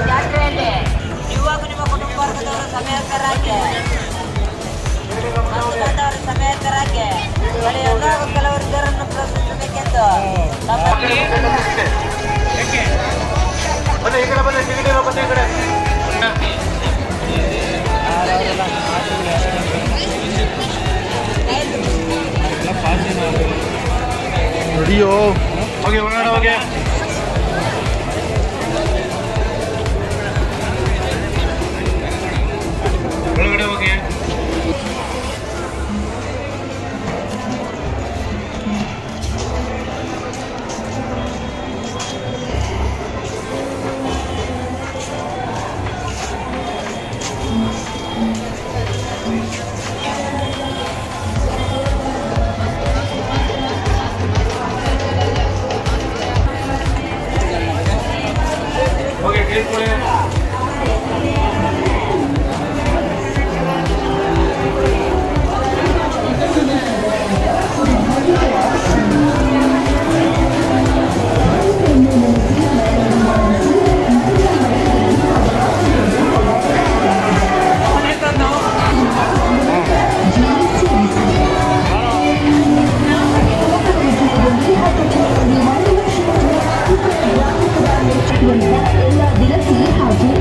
ಜಾತ್ರೆಯಲ್ಲಿ ನೀವು ನಿಮ್ಮ ಕುಟುಂಬ ವರ್ಗದವರು ಸಮೇತರಾಗಿ ಸಮೇತರಾಗಿ ಕೆಲವರು ಇದರನ್ನು ಪ್ರಶ್ನಿಸಬೇಕೆಂದು ರೆಡಿಯೋ ಹೋಗಿ ಒಳಗಡೆ ಹೋಗಿ ಒಳಗಡೆ ಹೋಗಿ ಎಲ್ಲ ದಿನಸಿ ಹಾಗೂ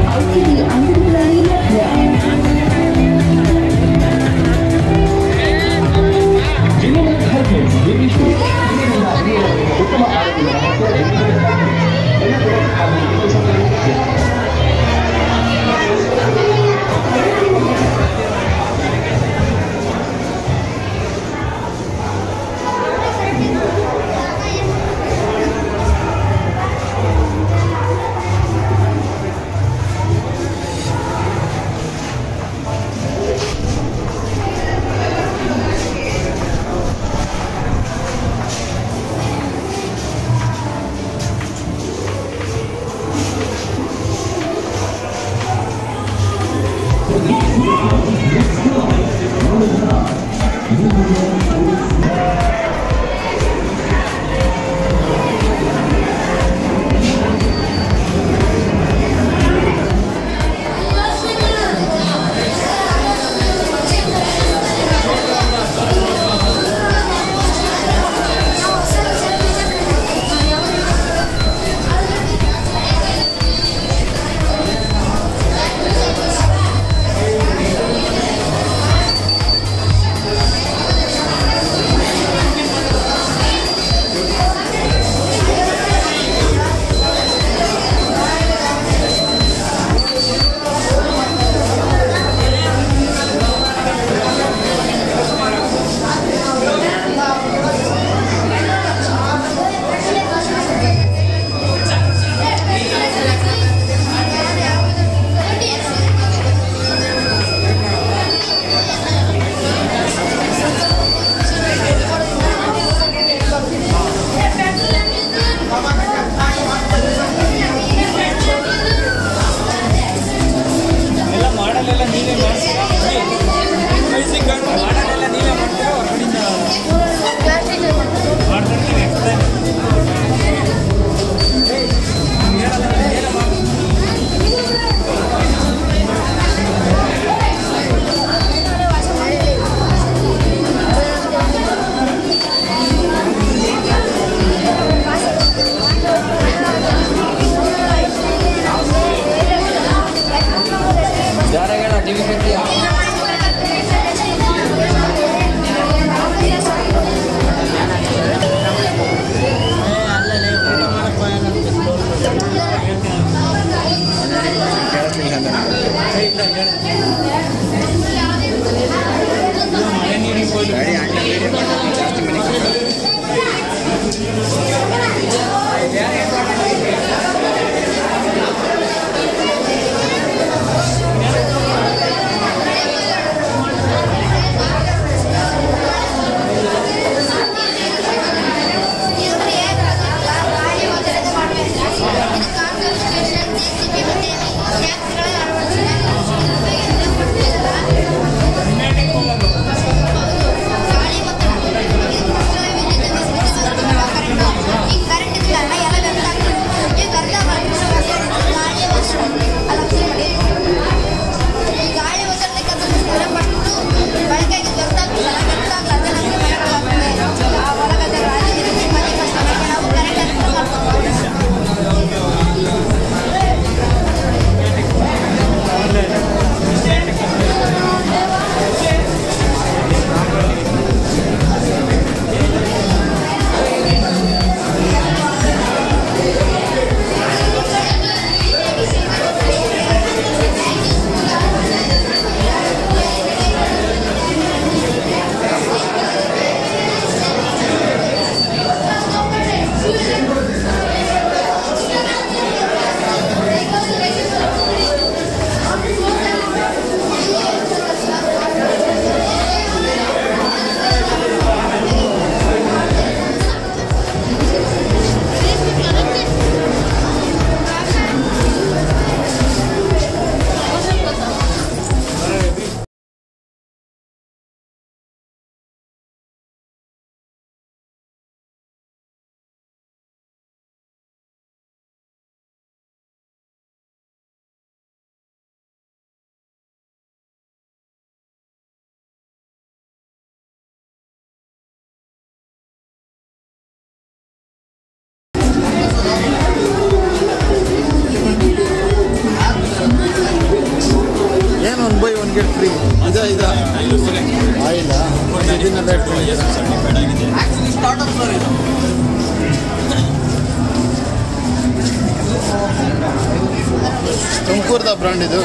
ತುಮಕೂರದ ಬ್ರಾಂಡ್ ಇದು.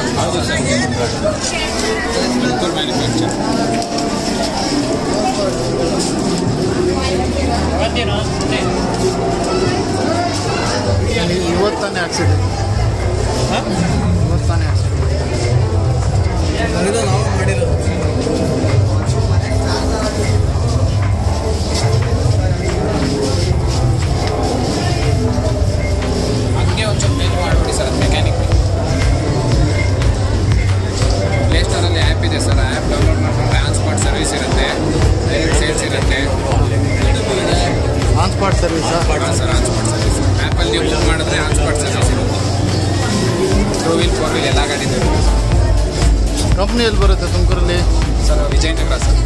ತುಮಕೂರು ಮ್ಯಾನುಫ್ಯಾಕ್ಚರ್. ಇವತ್ತಾನೆ ಆಕ್ಸಿಡೆಂಟ್, ಇವತ್ತಾನೆ ಆಕ್ಸಿಡೆಂಟ್ ನಾವು ಮಾಡಿರೋದು. ಹಂಗೆ ಒಂಚೂರು ಮೇಲ್ ಮಾಡಿಬಿಡಿ ಸರ್, ಅದು ಮೆಕ್ಯಾನಿಕ್. ಪ್ಲೇಸ್ಟೋರಲ್ಲಿ ಆ್ಯಪ್ ಇದೆ ಸರ್, ಆ್ಯಪ್ ಡೌನ್ಲೋಡ್ ಮಾಡ್ಕೊಂಡು ಟ್ರಾನ್ಸ್ಪೋರ್ಟ್ ಸರ್ವಿಸ್ ಇರುತ್ತೆ, ಸೇಲ್ಸ್ ಇರುತ್ತೆ. Transport service sir, transport service ಆ್ಯಪಲ್ಲಿ ನೀವು ಬುಕ್ ಮಾಡಿದ್ರೆ ಟ್ರಾನ್ಸ್ಪೋರ್ಟ್ ಸರ್ವಿಸ್ ಇರುತ್ತೆ. 2 ವೀಲ್ 4 ವೀಲ್ ಎಲ್ಲ ಗಾಡಿ ಇರುತ್ತೆ. ಕಂಪ್ನಿ ಎಲ್ಲಿ ಬರುತ್ತೆ ತುಮಕೂರಲ್ಲಿ? Sir Vijayanagara sir.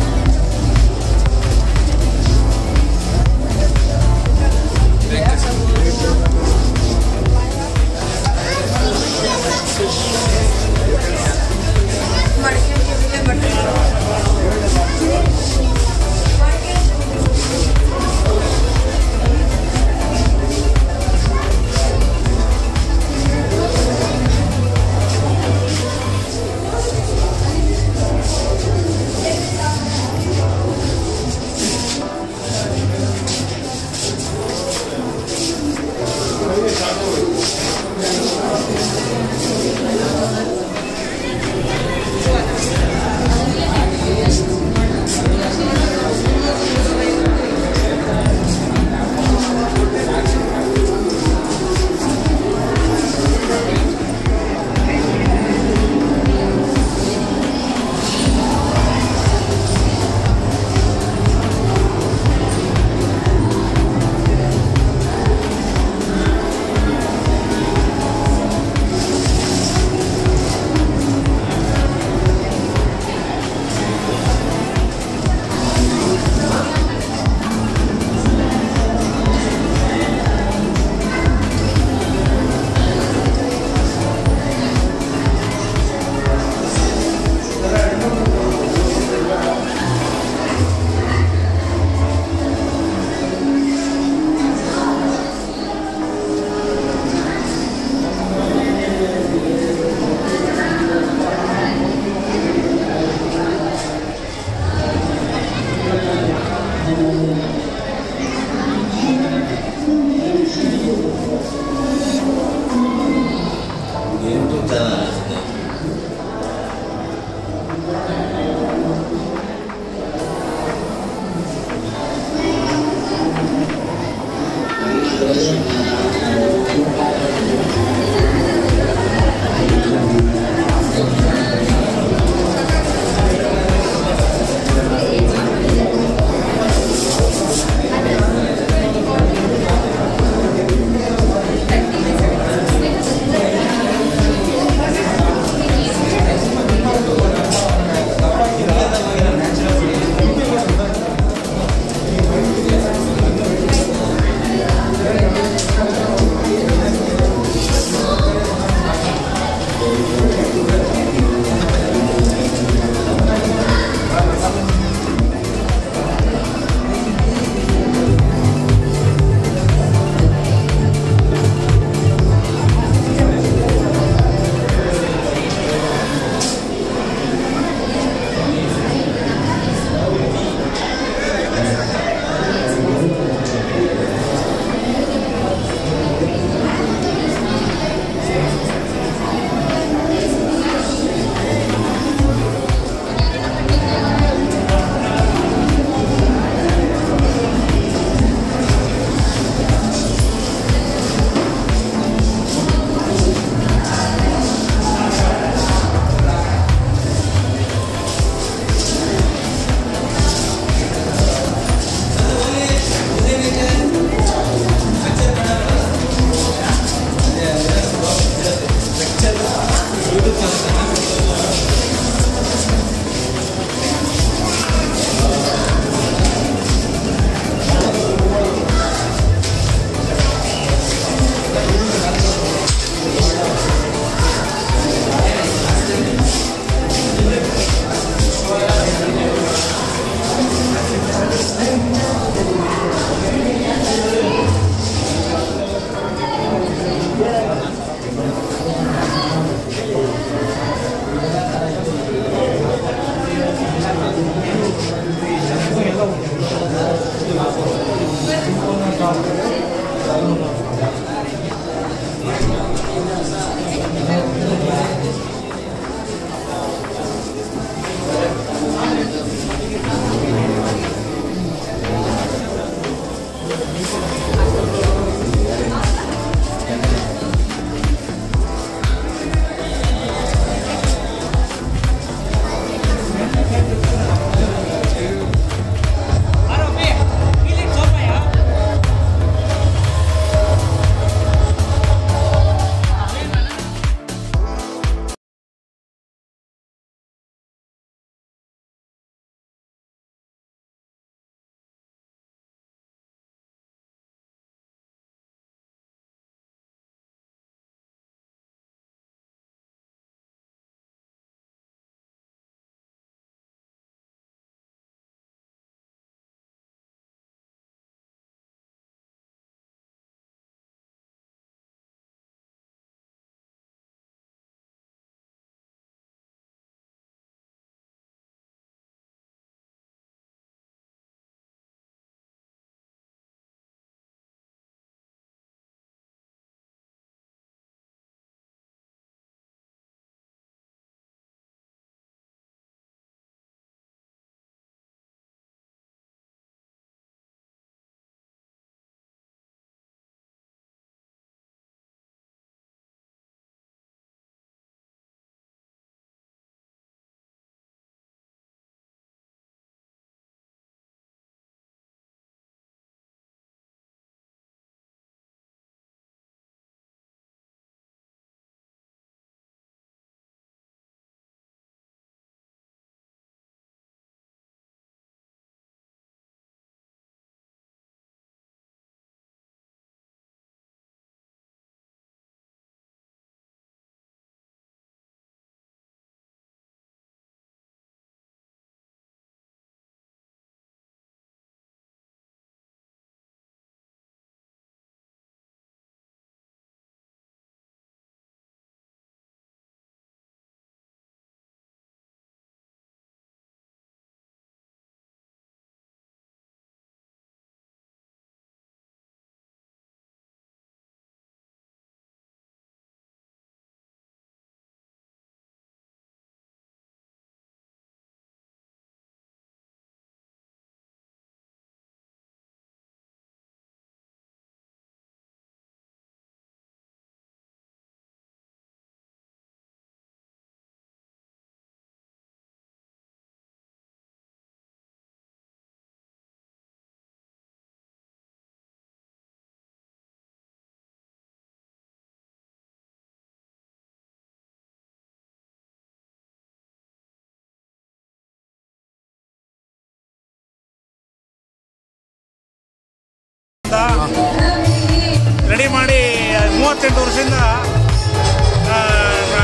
38 ವರ್ಷದಿಂದ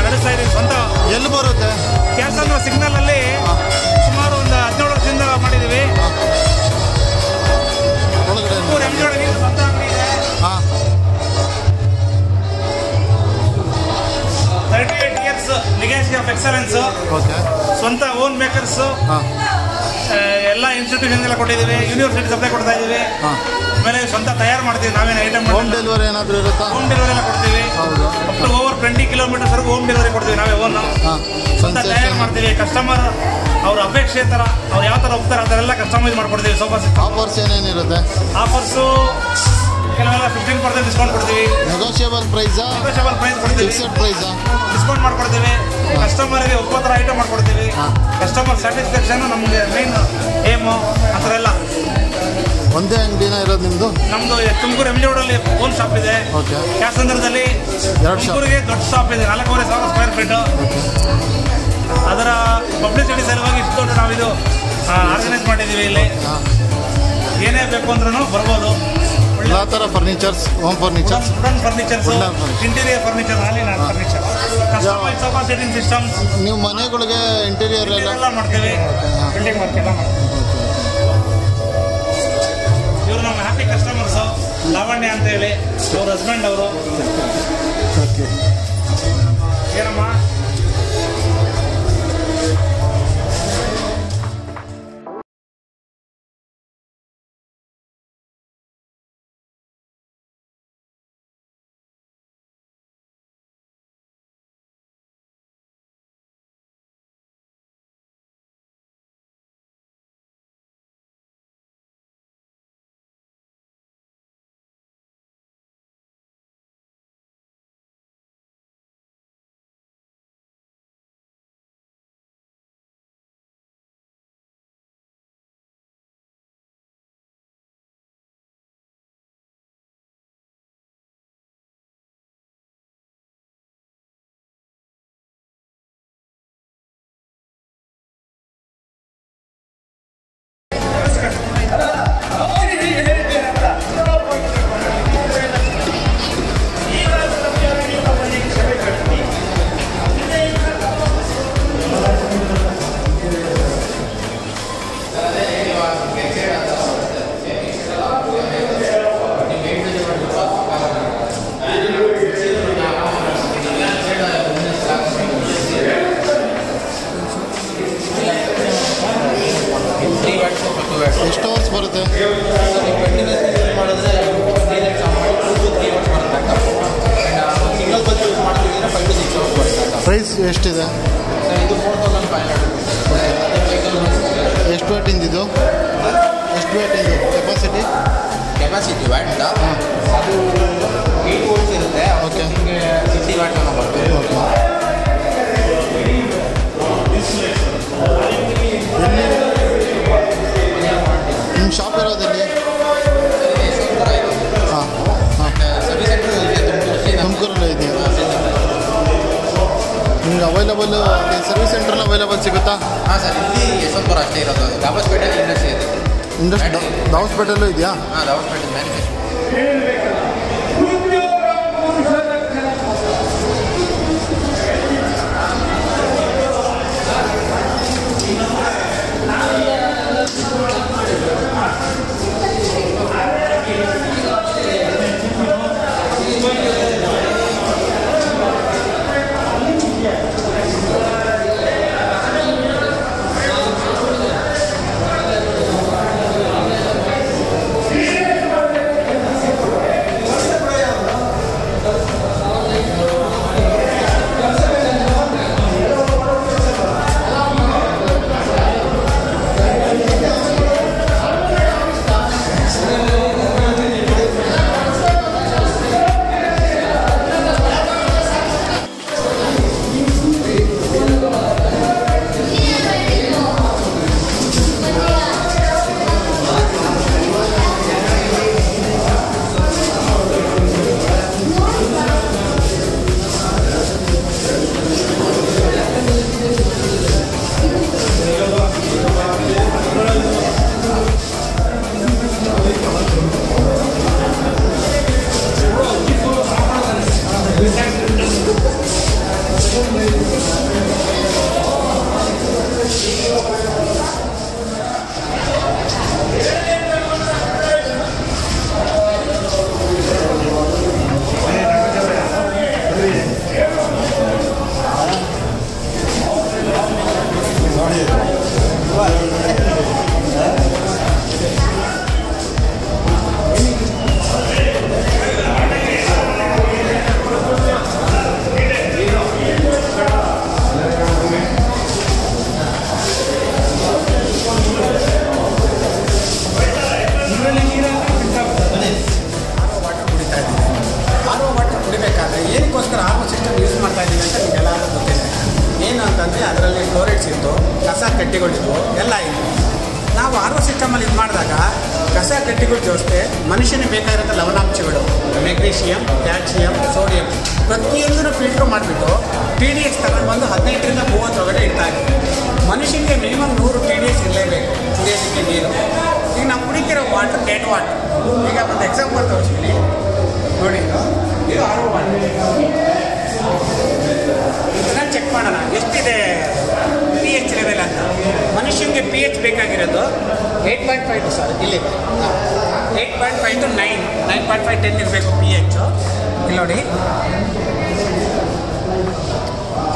ನಡೆಸ್ತಾ ಇದ್ದೀವಿ ಸ್ವಂತ. ಎಲ್ಲಿ ಬರುತ್ತೆ? ಕ್ಯಾಸಂದ್ರ ಸಿಗ್ನಲಲ್ಲಿ ಸುಮಾರು ಒಂದು 17 ವರ್ಷದಿಂದ ಮಾಡಿದ್ದೀವಿ. ಒಳಗಡೆ ಸ್ವಂತ ಅಂಗಡಿ ಇದೆ. ಹಾಂ 38 years ಲಿಗ್ಯಾಸಿ ಆಫ್ ಎಕ್ಸಲೆನ್ಸ್. ಓಕೆ. ಸ್ವಂತ ಓನ್ ಮೇಕರ್ಸು. ಹಾಂ ಎಲ್ಲ ಇನ್ಸ್ಟಿಟ್ಯೂಷನ್ಗೆಲ್ಲ ಕೊಟ್ಟಿದ್ದೀವಿ. ಯೂನಿವರ್ಸಿಟಿ ಸಪ್ಲೈ ಕೊಡ್ತಾ ಇದ್ದೀವಿ. ಹಾಂ ಆಮೇಲೆ ಸ್ವಂತ ತಯಾರು ಮಾಡ್ತೀವಿ ನಾವೇನು ಐಟಮ್. ಹೋಮ್ ಡೆಲಿವರಿ ಏನಾದರೂ ಇರುತ್ತಾ? ಹೋಮ್ ಡೆಲಿವರಿ ಎಲ್ಲ ಕೊಡ್ತೀವಿ. ಹೌದು. ಅಪ್ ಟು ಓವರ್ 20 ಕಿಲೋಮೀಟರ್ಸ್ವರೆಗೂ ಹೋಮ್ ಡೆಲಿವರಿ ಕೊಡ್ತೀವಿ ನಾವೇ ಓನ್. ಹಾಂ ಸ್ವಂತ ತಯಾರು ಮಾಡ್ತೀವಿ. ಕಸ್ಟಮರ್ ಅವ್ರ ಅಪೇಕ್ಷೆ ಥರ ಅವ್ರು ಯಾವ ಥರ ಹೋಗ್ತಾರೆ ಅದನ್ನೆಲ್ಲ ಕಸ್ಟಮೈಸ್ ಮಾಡ್ಕೊಡ್ತೀವಿ. ಸೋಫಾ ಸೆಟ್ ಆಫರ್ಸ್ ಏನೇನಿರುತ್ತೆ? ಆಫರ್ಸು ಕೆಲವೆಲ್ಲ 15% ಡಿಸ್ಕೌಂಟ್ ಕೊಡ್ತೀವಿ. ನೆಗೋಷಿಯಬಲ್ ಪ್ರೈಸಾ? ನೆಗೋಷಿಯಬಲ್ ಪ್ರೈಸ್ ಕೊಡ್ತೀವಿ. ಫಿಕ್ಸೆಡ್ ಪ್ರೈಸಾ? ಡಿಸ್ಕೌಂಟ್ ಮಾಡ್ಕೊಡ್ತೀವಿ. ಕಸ್ಟಮರ್ಗೆ ಒಪ್ಪೋ ಥರ ಐಟಮ್ ಮಾಡ್ಕೊಡ್ತೀವಿ. ಕಸ್ಟಮರ್ ಸ್ಯಾಟಿಸ್ಫ್ಯಾಕ್ಷನ್ ನಮಗೆ ಮೇನ್ ಏಮು. ಆ ಥರ ಎಲ್ಲ ಒಂದೇ ಅಂಗಡಿನ ಇರೋದು ನಿಮ್ಮದು? ನಮ್ಮದು ತುಮಕೂರು MG ರೋಡಲ್ಲಿ ಓನ್ ಶಾಪ್ ಇದೆ. ಓಕೆ. ಕ್ಯಾಸಂದ್ರದಲ್ಲಿ ತುಮಕೂರಿಗೆ ದೊಡ್ಡ ಶಾಪ್ ಇದೆ, 4,500 ಸ್ಕ್ವೇರ್ ಫೀಟು. ಅದರ ಪಬ್ಲಿಸಿಟಿ ಸಲುವಾಗಿ ಇಷ್ಟು ದೊಡ್ಡ ನಾವಿದು ಆರ್ಗನೈಸ್ ಮಾಡಿದ್ದೀವಿ. ಇಲ್ಲಿ ಏನೇ ಬೇಕು ಅಂದ್ರೂ ಬರ್ಬೋದು. ಎಲ್ಲ ಥರ furnitures, home furnitures, wooden furnitures, interior furniture, ಹಾಲಿನ furniture, customise sofa setting systems. ನೀವು ಮನೆಗಳಿಗೆ ಇಂಟೀರಿಯರ್ ಎಲ್ಲ ಮಾಡ್ತೇವೆ. ಬಿಲ್ಡಿಂಗ್ ವರ್ಕ್ ಎಲ್ಲ ಮಾಡ್ತೀವಿ. ಇವರು ನಮ್ಮ ಹ್ಯಾಪಿ ಕಸ್ಟಮರ್ಸು. ಲಾವಣ್ಯ ಅಂತ ಹೇಳಿ ಅವ್ರ ಹಸ್ಬೆಂಡ್ ಅವರು. ಓಕೆ. ಏನಮ್ಮ ಎಷ್ಟು ಅವರ್ಸ್ ಬರುತ್ತೆ? ಪ್ರೈಸ್ ಎಷ್ಟಿದೆ? ಎಷ್ಟು ವೇಟಿಂದ ಇದು? ಎಷ್ಟು ವೇಟಿಂದು ಕೆಪಾಸಿಟಿ? ವ್ಯಾಟ್ ಅದು 8 ವೋಲ್ಟ್ಸ್ ಇರುತ್ತೆ. ಓಕೆ. 60 ವ್ಯಾಟ್ ಅನ್ನೋ ಬರ್ತದೆ. ನಿಮ್ಮ ಶಾಪ್ ಇರೋದಲ್ಲಿ? ಹಾಂ ಹಾಂ ತುಮಕೂರಲ್ಲೇ ಇದೆಯಾ? ನಿಮ್ಗೆ ಅವೈಲಬಲ್ ಸರ್ವಿಸ್ ಸೆಂಟ್ರಲ್ಲಿ ಅವೈಲಬಲ್ ಸಿಗುತ್ತಾ? ಹಾಂ ಸರ್, ಇಲ್ಲಿ ಯಶವಂತಪುರ ಅಷ್ಟೇ ಇರೋದು. ದಾಬಸ್ಪೇಟೆಯಲ್ಲಿ ಇಂಡಸ್ಟ್ರಿ ಇದೆ. ದಾಬಸ್ಪೇಟೆಲ್ಲೂ ಇದೆಯಾ? ಹಾಂ, ದಾಬಸ್ಪೇಟೆ ಮ್ಯಾನುಫ್ಯಾಕ್ಚರ್. ಏನಕ್ಕೋಸ್ಕರ ಆರ್ಒ ಸಿಸ್ಟಮ್ ಯೂಸ್ ಮಾಡ್ತಾ ಇದ್ದೀವಿ ಅಂತ ನಿಮಗೆಲ್ಲರೂ ಗೊತ್ತಿದೆ. ಏನು ಅಂತಂದರೆ ಅದರಲ್ಲಿ ಸ್ಟೋರೇಜ್ ಇತ್ತು, ಕಸ ಕಡ್ಡಿಗಳಿದ್ವು, ಎಲ್ಲ ಇತ್ತು. ನಾವು ಆರ್ಒ ಸಿಸ್ಟಮಲ್ಲಿ ಇದು ಮಾಡಿದಾಗ ಕಸ ಕಡ್ಡಿಗಳ ಜೊತೆ ಮನುಷ್ಯನಿಗೆ ಬೇಕಾಗಿರೋ ಲವಣಾಂಶಗಳು ಮೆಗ್ನೀಷಿಯಮ್, ಕ್ಯಾಲ್ಸಿಯಂ, ಸೋಡಿಯಂ ಪ್ರತಿಯೊಂದನ್ನು ಫಿಲ್ಟ್ರ್ ಮಾಡಿಬಿಟ್ಟು TDS ತಗೊಂಡು ಬಂದು 15ರಿಂದ 30 ಒಳಗಡೆ ಇಡ್ತಾ ಇದ್ದೀವಿ. ಮನುಷ್ಯನಿಗೆ ಮಿನಿಮಮ್ 100 TDS ಇರಲೇಬೇಕು ಕುಡಿಯೋದಕ್ಕೆ ನೀರು. ಈಗ ನಾವು ಕುಡಿತಿರೋ ವಾಟರ್ ಡೆಡ್ ವಾಟರ್. ಈಗ ಒಂದು ಎಕ್ಸಾಂಪಲ್ ತೋರಿಸ್ತೀನಿ ನೋಡಿ. ಇದು ಆರ್ಒ ವಾಟರ್. ಇದನ್ನು ಚೆಕ್ ಮಾಡೋಣ ಎಷ್ಟಿದೆ pH ಲೆವೆಲ್ ಅಂತ. ಮನುಷ್ಯನಿಗೆ pH ಬೇಕಾಗಿರೋದು 8.5 ಸರ್, ಇಲ್ಲಿ 8.5 to 9, 9.5, 10 ಇರಬೇಕು pH. ಇಲ್ಲಿ ನೋಡಿ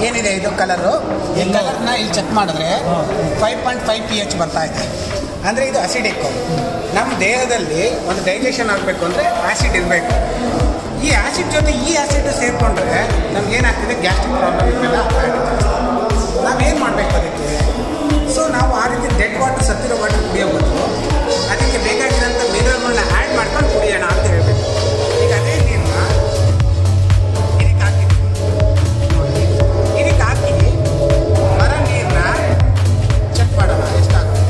ಏನಿದೆ ಇದು ಕಲರು. ಈ ಕಲರ್ನ ಇಲ್ಲಿ ಚೆಕ್ ಮಾಡಿದ್ರೆ 5.5 pH ಬರ್ತಾ ಇದೆ. ಅಂದರೆ ಇದು ಅಸಿಡಿಕ್ಕು. ನಮ್ಮ ದೇಹದಲ್ಲಿ ಒಂದು ಡೈಜೆಷನ್ ಆಗಬೇಕು ಅಂದರೆ ಆ್ಯಸಿಡ್ ಇರಬೇಕು. ಈ ಆ್ಯಸಿಡ್ ಜೊತೆ ಈ ಆ್ಯಸಿಡ್ ಸೇರಿಕೊಂಡ್ರೆ ನಮಗೇನಾಗ್ತಿದೆ, ಗ್ಯಾಸ್ಟ್ರಿಕ್ ಪ್ರಾಬ್ಲಮ್ ಇದೆಲ್ಲ ಆಗ್ತಾ ಇದೆ. ನಾವೇನು ಮಾಡಬೇಕು ಅದಕ್ಕೆ? ಸೊ ನಾವು ಆ ರೀತಿ ಡೆಡ್ ವಾಟರ್, ಸತ್ತಿರೋ ವಾಟರ್ ಕುಡಿಯೋ ಬದಲು ಅದಕ್ಕೆ ಬೇಕಾಗಿರೋಂಥ ಮಿನರಲ್ಗಳನ್ನ ಆ್ಯಡ್ ಮಾಡ್ಕೊಂಡು ಕುಡಿಯೋಣ ಅಂತ ಹೇಳಬೇಕು. ಈಗ ಅದೇ ನೀರನ್ನ ಇದಕ್ಕೆ ಹಾಕಿದ್ದೀವಿ ನೋಡಿ. ಇದಕ್ಕೆ ಹಾಕಿ ಬರೋ ನೀರನ್ನ ಚೆಕ್ ಮಾಡೋಣ ಎಷ್ಟಾಗುತ್ತೆ.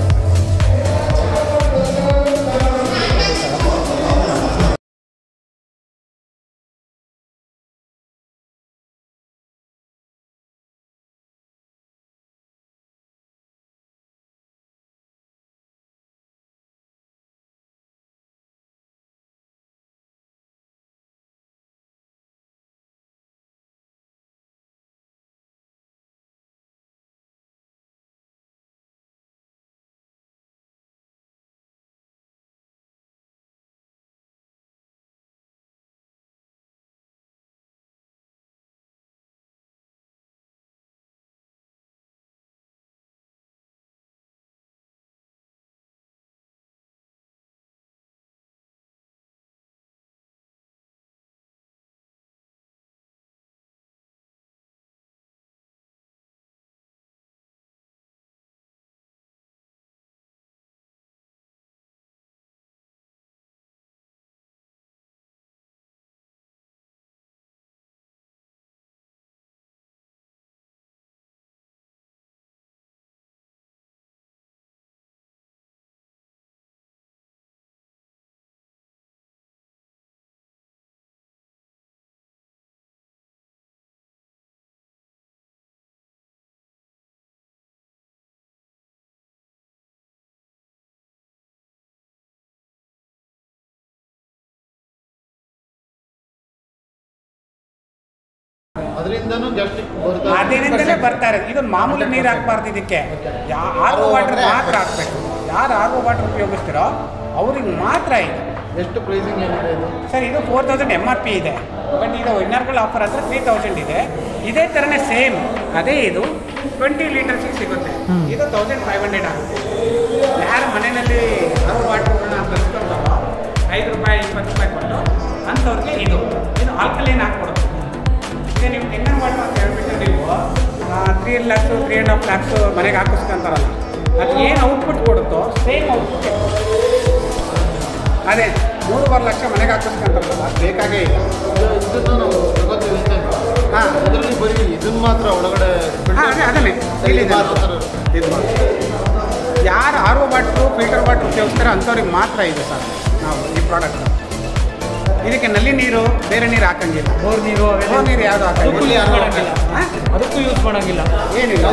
ಅದರಿಂದನೂ ಗ್ಯಾಸ್ಟ್ರಿಕ್ ಬರ್ತಾ ಅದೇನಿಂದಲೇ ಬರ್ತಾ ಇರೋದು. ಇದೊಂದು ಮಾಮೂಲಿ ನೀರು ಹಾಕ್ಬಾರ್ದು ಇದಕ್ಕೆ. ಆರ್ಒ ವಾಟರ್ ಮಾತ್ರ ಹಾಕ್ಬೇಕು. ಯಾರು ಆರ್ಒ ವಾಟರ್ ಉಪಯೋಗಿಸ್ತೀರೋ ಅವ್ರಿಗೆ ಮಾತ್ರ ಇದು. ಎಷ್ಟು ಪ್ರೈಸಿಂಗ್ ಏನಿದೆ ಇದು? ಸರ್ ಇದು 4000 MRP ಇದೆ. ಬಟ್ ಇದು ವಿನ್ನರ್ಗಳ ಆಫರ್ ಹತ್ರ 3000 ಇದೆ. ಇದೇ ಥರನೇ ಸೇಮ್ ಅದೇ ಇದು 20 ಲೀಟರ್ಸಿಗೆ ಸಿಗುತ್ತೆ. ಇದು 1500 ಆಗುತ್ತೆ. ಯಾರು ಮನೆಯಲ್ಲಿ ಆರ್ಒ ವಾಟರ್ಗಳನ್ನ ತರಿಸ್ಕೊಳ್ತಾರೋ 5 ರೂಪಾಯಿ 20 ರೂಪಾಯಿ ಕೊಟ್ಟು ಅಂಥವ್ರಿಗೆ ಇದು ಆಲ್ಕಲೈನ್ ಹಾಕ್ಕೊಡುತ್ತೆ. ಈಗ ನೀವು ಡಿನ್ನರ್ ವಾಟರ್ ಅಂತ ಹೇಳ್ಬಿಟ್ಟು ನೀವು 3 lakhs 3.5 lakhs ಮನೆಗೆ ಹಾಕಿಸ್ಕೊಂತಾರಲ್ಲ, ಅದು ಏನು ಔಟ್ಪುಟ್ ಕೊಡುತ್ತೋ ಸೇಮ್ ಔಟ್ಪುಟ್. ಅದೇ 3.5 ಲಕ್ಷ ಮನೆಗೆ ಹಾಕಿಸ್ಕೊಂತಾರಲ್ಲ, ಬೇಕಾಗೇ ಇಲ್ಲ. ಇದನ್ನು ನಾವು ತಗೋತೀವಿ ಅಷ್ಟೇ. ಹಾಂ, ಅದರಲ್ಲಿ ಬರೀ ಇದನ್ನು ಮಾತ್ರ ಒಳಗಡೆ ಅದನ್ನೇ ಇದು ಯಾರು ಆರ್ಒ ವಾಟ್ರು ಫಿಲ್ಟರ್ ವಾಟ್ರ್ ಉಪಯೋಗಿಸ್ತಾರೆ ಅಂಥವ್ರಿಗೆ ಮಾತ್ರ ಇದೆ ಸರ್ ನಾವು ಈ ಪ್ರಾಡಕ್ಟ್. ಇದಕ್ಕೆ ನಲ್ಲಿ ನೀರು ಬೇರೆ ನೀರು ಹಾಕಂಗಿಲ್ಲ. ಬೋರ್ ನೀರು ಯಾವುದು ಹಾಕಂಗಿಲ್ಲ. ಅದಕ್ಕೂ ಯೂಸ್ ಮಾಡೋಂಗಿಲ್ಲ. ಏನಿಲ್ಲ,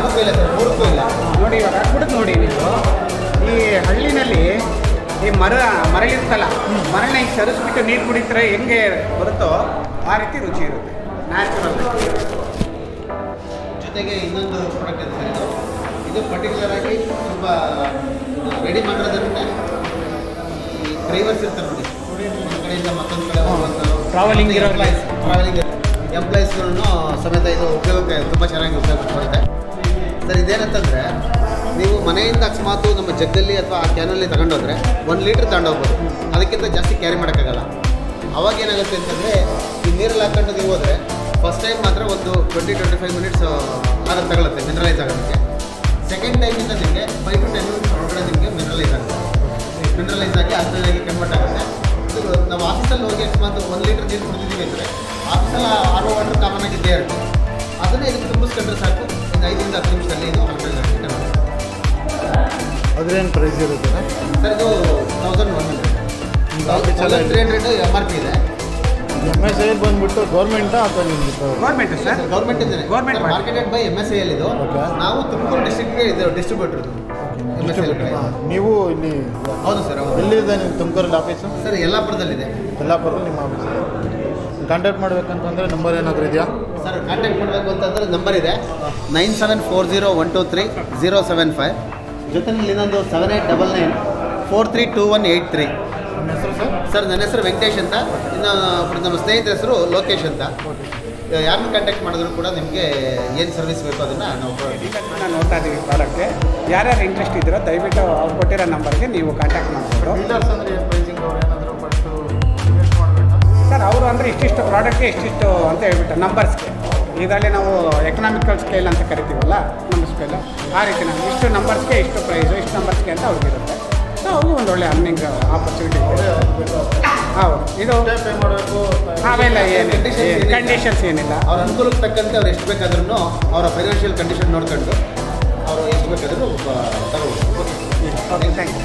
ಮೂರಕ್ಕೂ ಇಲ್ಲ. ನೋಡಿ ಇವಾಗ ಹಾಕ್ಬಿಟ್ಟು ನೋಡಿ ನೀವು ಈ ಹಳ್ಳಿನಲ್ಲಿ ಈ ಮರಳಿರ್ತಲ್ಲ, ಮರಳನ್ನ ಈಗ ಸರಿಸ್ಬಿಟ್ಟು ನೀರು ಕುಡಿತಾರೆ ಹೆಂಗೆ ಬರುತ್ತೋ ಆ ರೀತಿ ರುಚಿ ಇರುತ್ತೆ. ನ್ಯಾಚುರಲ್. ಜೊತೆಗೆ ಇನ್ನೊಂದು ಪ್ರಾಡಕ್ಟ್ ಇದೆ ಸರ್, ಇದು ಪರ್ಟಿಕ್ಯುಲರ್ ಆಗಿ ತುಂಬ ರೆಡಿ ಮಾಡಿರೋದ್ರಿಂದ ಈ ಡ್ರೈವರ್ಸ್ ಇರ್ತಾರೆ ನೋಡಿ, ಒಂದು ಕಡೆಯಿಂದ ಮತ್ತೊಂದು ಕಡೆ ಹೋಗುವಂಥವ್ರು, ಟ್ರಾವೆಲಿಂಗ್ ಎಂಪ್ಲಾಯೀಸ್ಗಳನ್ನು ಸಮೇತ ಇದು ಉಪಯೋಗಕ್ಕೆ ತುಂಬ ಚೆನ್ನಾಗಿ ಉಪಯೋಗ ಬರುತ್ತೆ ಸರ್. ಇದೇನಂತಂದರೆ ನೀವು ಮನೆಯಿಂದ ಅಕಸ್ಮಾತ್ ನಮ್ಮ ಜಗ್ಗಲ್ಲಿ ಅಥವಾ ಆ ಕ್ಯಾನಲ್ಲಿ ತಗೊಂಡೋದ್ರೆ 1 ಲೀಟ್ರ್ ತಗೊಂಡೋಗ್ಬೋದು, ಅದಕ್ಕಿಂತ ಜಾಸ್ತಿ ಕ್ಯಾರಿ ಮಾಡೋಕ್ಕಾಗಲ್ಲ. ಅವಾಗ ಏನಾಗುತ್ತೆ ಅಂತಂದರೆ ಈ ನೀರಲ್ಲಿ ಹಾಕೊಂಡು ನೀವು ಹೋದರೆ ಫಸ್ಟ್ ಟೈಮ್ ಮಾತ್ರ ಒಂದು 20-25 ಮಿನಿಟ್ಸ್ ಆಗೋದು ತಗೊಳುತ್ತೆ ಮಿನರಲೈಸ್ ಆಗೋದಕ್ಕೆ. ಸೆಕೆಂಡ್ ಟೈಮಿಂದ ನಿಮಗೆ 5 to 10 ಮಿನಿಟ್ಸ್ ಒಳಗಡೆ ನಿಮಗೆ ಮಿನರಲೈಸ್ ಆಗುತ್ತೆ. ಮಿನರಲೈಸ್ ಆಗಿ ಆಗಿ ಕನ್ವರ್ಟ್ ಆಗುತ್ತೆ. ಇದು ನಾವು ಆಫೀಸಲ್ಲಿ ಹೋಗಿ ಅಕಸ್ಮಾತ್ 1 ಲೀಟ್ರ್ ನೀರು ಕುಡಿದಿದ್ದೀವಿ ಅಂದರೆ ಆಫೀಸಲ್ಲಿ RO ವಾಟರ್ ಕಾಮನ್ ಆಗಿ ಇದ್ದೇ ಇರುತ್ತೆ. ಅದನ್ನೇ ಇದಕ್ಕೆ ತುಂಬಿಸ್ಕೊಂಡ್ರೆ ಸಾಕು, ಒಂದು 5 to 10 ನಿಮಿಷದಲ್ಲಿ ಇದು ಕನ್ವರ್ಟ್ ಆಗುತ್ತೆ. ಅದ್ರೇನು ಪ್ರೈಸ್ ಇರುತ್ತೆ ಸರ್? ಇದು 1100 1300 MRP ಇದೆ. MSI ಬಂದ್ಬಿಟ್ಟು ಗೌರ್ಮೆಂಟಾ ಅಥವಾ ನಿಮ್ದು ಗೌರ್ಮೆಂಟ್ ಸರ್? ಗೌರ್ಮೆಂಟ್ ಇದೆ. ಗೌರ್ಮೆಂಟ್ ಮಾರ್ಕೆಟೆಡ್ ಬೈ MSI ಇದು. ನಾವು ತುಮಕೂರು ಡಿಸ್ಟ್ರಿಕ್ಟ್ಗೆ ಇದು ಡಿಸ್ಟ್ರಿಬ್ಯೂಟರ್ ಇದು. ನೀವು ಇಲ್ಲಿ? ಹೌದು ಸರ್. ಎಲ್ಲಿದೆ ನಿಮ್ಮ ತುಮಕೂರಲ್ಲಿ ಆಫೀಸು? ಸರ್ ಯಲ್ಲಾಪುರದಲ್ಲಿದೆ. ಯಲ್ಲಾಪುರದಲ್ಲಿ ನಿಮ್ಮ ಆಫೀಸ್. ಕಾಂಟ್ಯಾಕ್ಟ್ ಮಾಡಬೇಕಂತಂದರೆ ನಂಬರ್ ಏನಾದರೂ ಇದೆಯಾ ಸರ್? ಕಾಂಟ್ಯಾಕ್ಟ್ ಮಾಡಬೇಕು ಅಂತಂದರೆ ನಂಬರ್ ಇದೆ 9740123075. ಜೊತೆಯಲ್ಲಿ ಇನ್ನೊಂದು 7899432183. ನಿಮ್ಮ ಹೆಸರು ಸರ್? ಸರ್ ನನ್ನ ಹೆಸರು ವೆಂಕಟೇಶ್ ಅಂತ. ಇನ್ನು ನಮ್ಮ ಸ್ನೇಹಿತರ ಹೆಸರು ಲೋಕೇಶ್ ಅಂತ. ಯಾರನ್ನ ಕಾಂಟ್ಯಾಕ್ಟ್ ಮಾಡಿದ್ರು ಕೂಡ ನಿಮಗೆ ಏನು ಸರ್ವಿಸ್ ಬೇಕೋ ಅದನ್ನು ನಾವು ನೋಡ್ತಾ ಇದ್ದೀವಿ ಪ್ರಾಡಕ್ಟ್ಗೆ. ಯಾರ್ಯಾರು ಇಂಟ್ರೆಸ್ಟ್ ಇದ್ದೀರೋ ದಯವಿಟ್ಟು ಅವ್ರು ಕೊಟ್ಟಿರೋ ನಂಬರ್ಗೆ ನೀವು ಕಾಂಟ್ಯಾಕ್ಟ್ ಮಾಡ್ಬೋದು. ಡೀಲರ್ಸ್ ಅಂದರೆ ಏನು ಪ್ರೈಸಿಂಗ್ ಅವ್ರು ಏನಾದರೂ ಫಸ್ಟು ಇನ್ವೆಸ್ಟ್ ಮಾಡಬೇಕಾ ಸರ್? ಅವರು ಅಂದರೆ ಇಷ್ಟಿಷ್ಟು ಪ್ರಾಡಕ್ಟ್ಗೆ ಇಷ್ಟಿಷ್ಟು ಅಂತ ಹೇಳ್ಬಿಟ್ಟು ನಂಬರ್ಸ್ಗೆ, ಇದರಲ್ಲಿ ನಾವು ಎಕನಾಮಿಕಲ್ ಸ್ಕೇಲ್ ಅಂತ ಕರಿತೀವಲ್ಲ ನಮ್ಮ ಸ್ಕೇಲು, ಆ ರೀತಿ ನಾವು ಇಷ್ಟು ನಂಬರ್ಸ್ಗೆ ಇಷ್ಟು ಪ್ರೈಸು, ಇಷ್ಟು ನಂಬರ್ಸ್ಗೆ ಅಂತ ಅವ್ರಿಗಿರುತ್ತೆ. ಸೊ ಅವ್ರಿಗೂ ಒಂದು ಒಳ್ಳೆ ಅರ್ನಿಂಗ್ ಆಪರ್ಚುನಿಟಿ ಇದೆ. ಹೌದು. ಇದು ಪೇ ಮಾಡಬೇಕು ಅವೆಲ್ಲ ಏನಿಲ್ಲ, ಕಂಡೀಷನ್ಸ್ ಏನಿಲ್ಲ. ಅವ್ರ ಅನುಕೂಲಕ್ಕೆ ತಕ್ಕಂತೆ ಅವ್ರು ಎಷ್ಟು ಬೇಕಾದ್ರೂ ಅವರ ಫೈನಾನ್ಷಿಯಲ್ ಕಂಡೀಷನ್ ನೋಡ್ಕೊಂಡು ಅವರು ಎಷ್ಟು ಬೇಕಾದರೂ ತಗೋಬೋದು. Okay, thank you.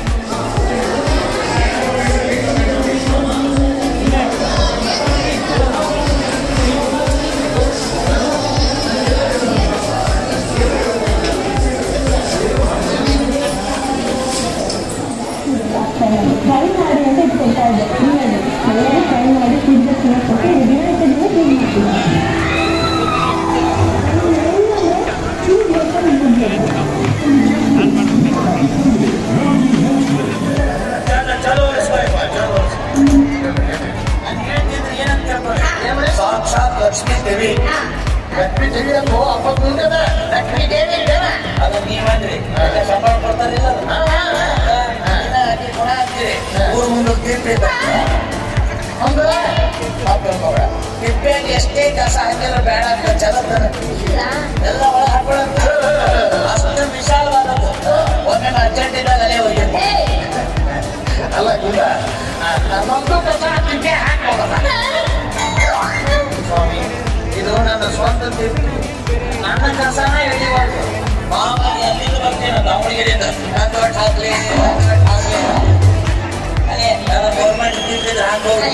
ಟ್ರೈ ಮಾಡಿ ಅಂತ ಇಟ್ಕೊಳ್ತಾ ಇದ್ದೆ. ಎಲ್ಲರೂ ಟ್ರೈ ಮಾಡಿ ಫೀಡ್ಬ್ಯಾಕ್ ಕೊಟ್ಟು ದಿನಕ್ಕೆ ದಿನ ಚೇಂಜ್ ಮಾಡ್ತೀನಿ. ಸಾಕ್ಷಾತ್ ಲಕ್ಷ್ಮೀ ದೇವಿ. ಲಕ್ಷ್ಮೀ ದೇವಿ ಅನ್ನೋ ಅಪ್ಪ ಮುಂದೆ ಲಕ್ಷ್ಮೀ ದೇವಿ ಅದು ನೀವಂದ್ರಿ ಸಂಬಳ ಕೊಡ್ತಾರಿಲ್ಲ ಗುಣ ಅಂತೀರಿ. ಊರು ಮುಂದೆ ತೀರ್ಪಿ ತಿಪ್ಪೆಯಲ್ಲಿ ಎಷ್ಟೇ ಕಸ ಹಾಕಿದ್ರೆ ಬೇಡ ಅಂತ ಚಲೋ ಎಲ್ಲ ಒಳ ಹಾಕೊಳ್ಳೋದು ಅಷ್ಟು ವಿಶಾಲವಾದದ್ದು. ಒಮ್ಮೆ ಅರ್ಜೆಂಟಿನಾಗ ಅಲ್ಲೇ ಹೋಗಿದ್ದೆ ಅಲ್ಲ ಗುಣ ನಮ್ಮೊಂದು ಕಸ ತಿಪ್ಪೆ ಹಾಕೋದ ಸ್ವಾಮಿ. ಇದು ನನ್ನ ಸ್ವಂತ ತಿಪ್ಪಿ, ನನ್ನ ಕಸನ ಎಳಿಬಾರ್ದು. ಮಾಮೂಲಿ ಅಲ್ಲಿಂದ ಬರ್ತೀನಿ ದಾವಣಗೆರೆಯಿಂದ ನಂದೊಟ್ಟು ಹಾಕ್ಲಿ ಅದೇ ನನ್ನ ಗೌರ್ಮೆಂಟ್ ತಿಪ್ಪಿದ್ರೆ ಹಾಕೋದು.